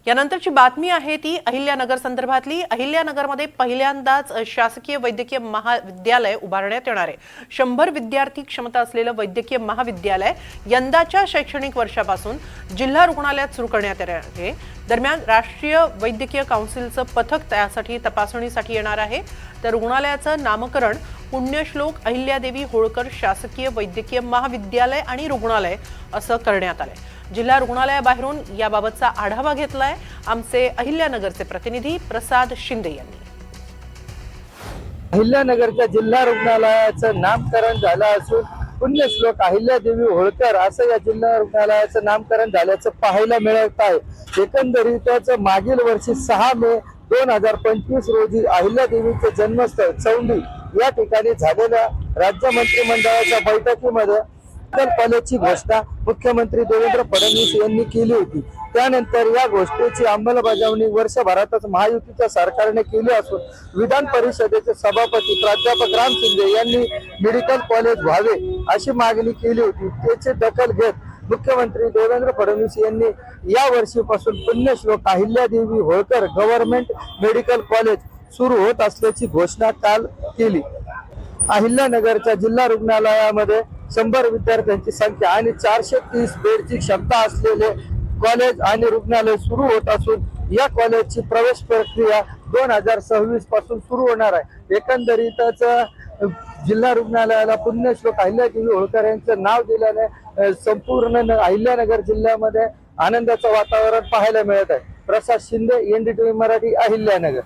यानंतरची बातमी आहे ती अहिल्यानगर संदर्भातली। अहिल्यानगरमध्ये पहिल्यांदाच शासकीय वैद्यकीय महाविद्यालय उभारण्यात येणार आहे। 100 विद्यार्थी क्षमता असलेलं वैद्यकीय महाविद्यालय यंदाच्या शैक्षणिक वर्षापासून जिल्हा रुग्णालयात सुरू करण्यात येणार आहे। दरम्यान राष्ट्रीय वैद्यकीय काउन्सिलचं पथक त्यासाठी तपासणीसाठी येणार आहे। तर रुग्णालयाचं नामकरण पुण्यश्लोक अहिल्यादेवी होळकर शासकीय वैद्यकीय महाविद्यालय आणि रुग्णालय असं करण्यात आलंय। जिल्हा रुग्णालयाबाहेरून याबाबतचा आढावा घेतलाय आमचे अहिल्यानगरचे प्रतिनिधी प्रसाद शिंदे यांनी। अहिल्यानगरच्या जिल्हा रुग्णालयाचं नामकरण झालं असून पुण्यश्लोक अहिल्यादेवी होळकर असं या जिल्हा रुग्णालयाचं नामकरण झाल्याचं पाहायला मिळत आहे। एकंदरीतच मागील वर्षी 6 मे 2025 रोजी अहिल्यादेवीचे जन्मस्थळ चौंडी या ठिकाणी झालेल्या राज्य मंत्रिमंडळाच्या बैठकीमध्ये कॉलेजची घोषणा मुख्यमंत्री देवेंद्र फडणवीस यांनी केली होती। त्यानंतर या गोष्टीची अंमलबजावणी वर्षभरातच महायुतीच्या सरकारने केली असून विधान परिषदेचे सभापती प्राध्यापक राम शिंदे यांनी मेडिकल कॉलेज व्हावे अशी मागणी केली होती। त्याची दखल घेत मुख्यमंत्री देवेंद्र फडणवीस यांनी या वर्षीपासून पुण्यश्लोक Ahilyadevi Holkar government medical college सुरू होत असल्याची घोषणा काल केली। अहिल्यानगरच्या जिल्हा रुग्णालयामध्ये 100 विद्यार्थ्यांची संख्या आणि 430 बेडची क्षमता असलेले कॉलेज आणि रुग्णालय सुरू होत असून या कॉलेजची प्रवेश प्रक्रिया 2026 पासून सुरू होणार आहे। एकंदरीतच जिल्हा रुग्णालयाला पुण्यश्लोक अहिल्यादेवी होळकर यांचं नाव दिल्याने संपूर्ण अहिल्यानगर जिल्ह्यामध्ये आनंदाचं वातावरण पाहायला मिळत आहे। प्रसाद शिंदे, NDTV मराठी, अहिल्यानगर।